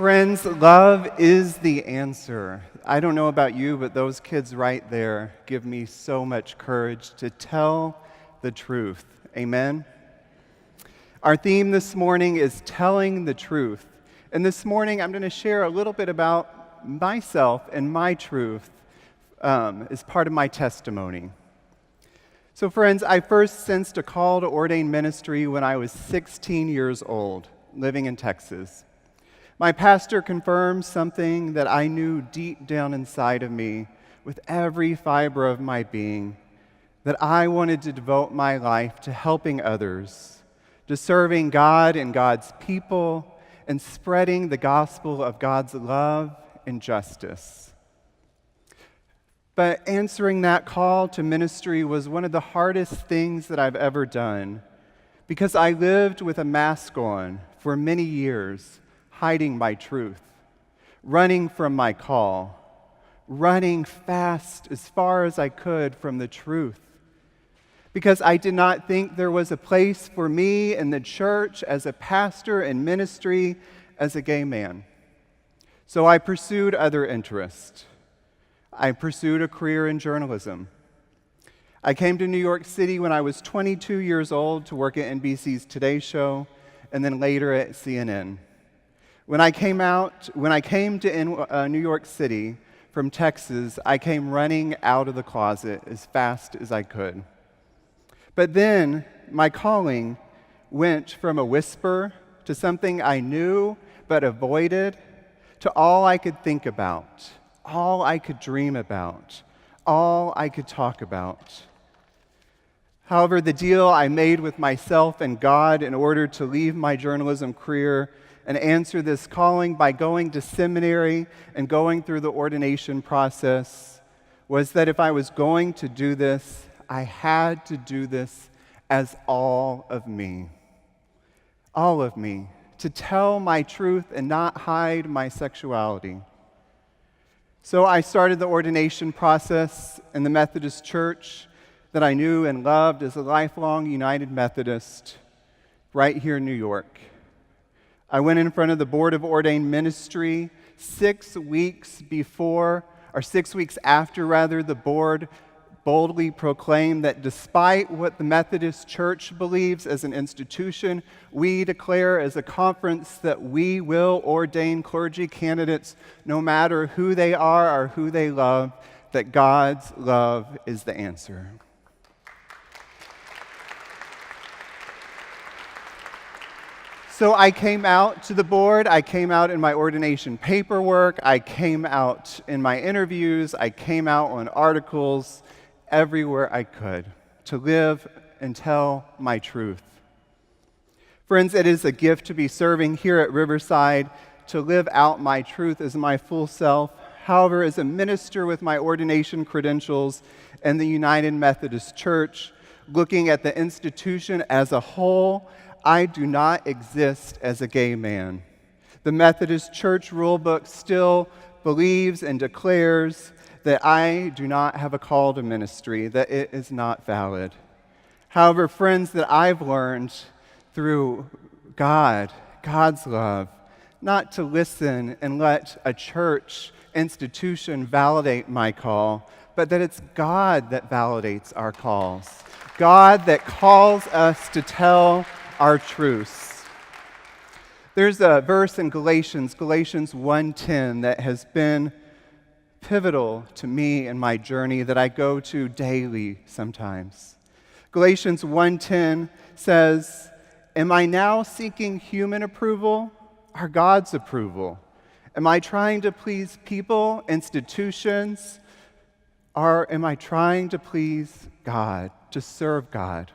Friends, love is the answer. I don't know about you, but those kids right there give me so much courage to tell the truth. Amen? Our theme this morning is telling the truth. And this morning, I'm going to share a little bit about myself and my truth as part of my testimony. So, friends, I first sensed a call to ordain ministry when I was 16 years old, living in Texas. My pastor confirmed something that I knew deep down inside of me, with every fiber of my being, that I wanted to devote my life to helping others, to serving God and God's people, and spreading the gospel of God's love and justice. But answering that call to ministry was one of the hardest things that I've ever done, because I lived with a mask on for many years, hiding my truth, running from my call, running fast as far as I could from the truth, because I did not think there was a place for me in the church as a pastor in ministry as a gay man. So I pursued other interests. I pursued a career in journalism. I came to New York City when I was 22 years old to work at NBC's Today Show and then later at CNN. When I came to New York City from Texas, I came running out of the closet as fast as I could. But then my calling went from a whisper to something I knew but avoided, to all I could think about, all I could dream about, all I could talk about. However, the deal I made with myself and God in order to leave my journalism career and answer this calling by going to seminary and going through the ordination process was that if I was going to do this, I had to do this as all of me, to tell my truth and not hide my sexuality. So I started the ordination process in the Methodist Church that I knew and loved as a lifelong United Methodist right here in New York. I went in front of the Board of Ordained Ministry 6 weeks after the board boldly proclaimed that despite what the Methodist Church believes as an institution, we declare as a conference that we will ordain clergy candidates no matter who they are or who they love, that God's love is the answer. So I came out to the board, I came out in my ordination paperwork, I came out in my interviews, I came out on articles, everywhere I could, to live and tell my truth. Friends, it is a gift to be serving here at Riverside, to live out my truth as my full self. However, as a minister with my ordination credentials in the United Methodist Church, looking at the institution as a whole, I do not exist as a gay man. The Methodist Church rulebook still believes and declares that I do not have a call to ministry, that it is not valid. However, friends, that I've learned through God's love, not to listen and let a church institution validate my call, but that it's God that validates our calls. God that calls us to tell our truths. There's a verse in Galatians 1:10, that has been pivotal to me in my journey, that I go to daily sometimes. Galatians 1:10 says, "Am I now seeking human approval or God's approval? Am I trying to please people, institutions, or am I trying to please God, to serve God?"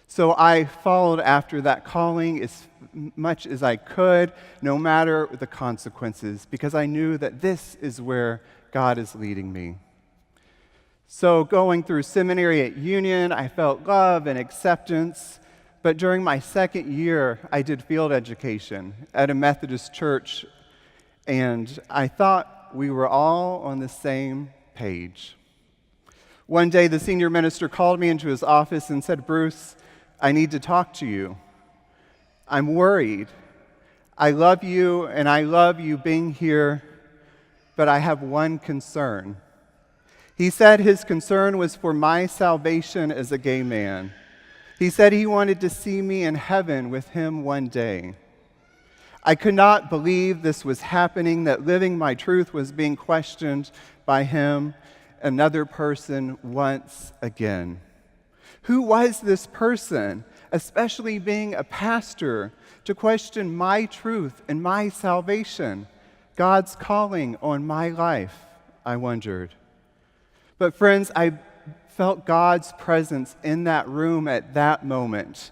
So I followed after that calling as much as I could, no matter the consequences, because I knew that this is where God is leading me. So going through seminary at Union, I felt love and acceptance, but during my second year, I did field education at a Methodist church, and I thought we were all on the same page. One day, the senior minister called me into his office and said, "Bruce, I need to talk to you. I'm worried. I love you and I love you being here, but I have one concern. He said his concern was for my salvation as a gay man. He said he wanted to see me in heaven with him one day. I could not believe this was happening, that living my truth was being questioned by him, another person, once again. Who was this person, especially being a pastor, to question my truth and my salvation, God's calling on my life, I wondered. But friends, I felt God's presence in that room at that moment,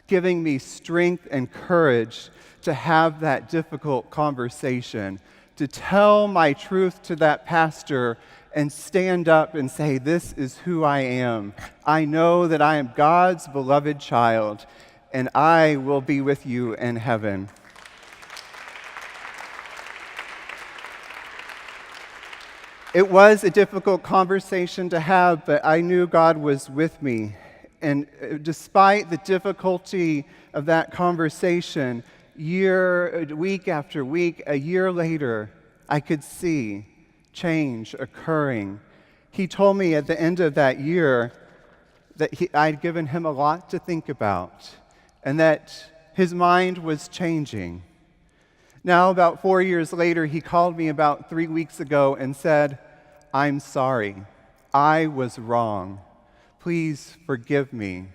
giving me strength and courage to have that difficult conversation, to tell my truth to that pastor and stand up and say, this is who I am. I know that I am God's beloved child, and I will be with you in heaven. It was a difficult conversation to have, but I knew God was with me. And despite the difficulty of that conversation, week after week, a year later, I could see change occurring. He told me at the end of that year that I'd given him a lot to think about and that his mind was changing. Now, about 4 years later, he called me about 3 weeks ago and said, I'm sorry. I was wrong. Please forgive me.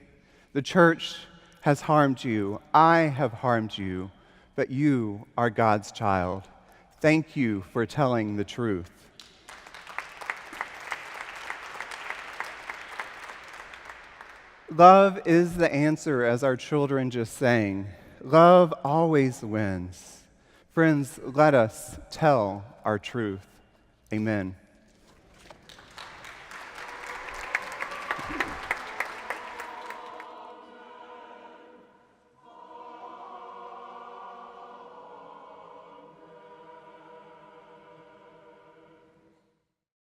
The church has harmed you. I have harmed you, but you are God's child. Thank you for telling the truth. Love is the answer, as our children just sang. Love always wins. Friends, let us tell our truth. Amen.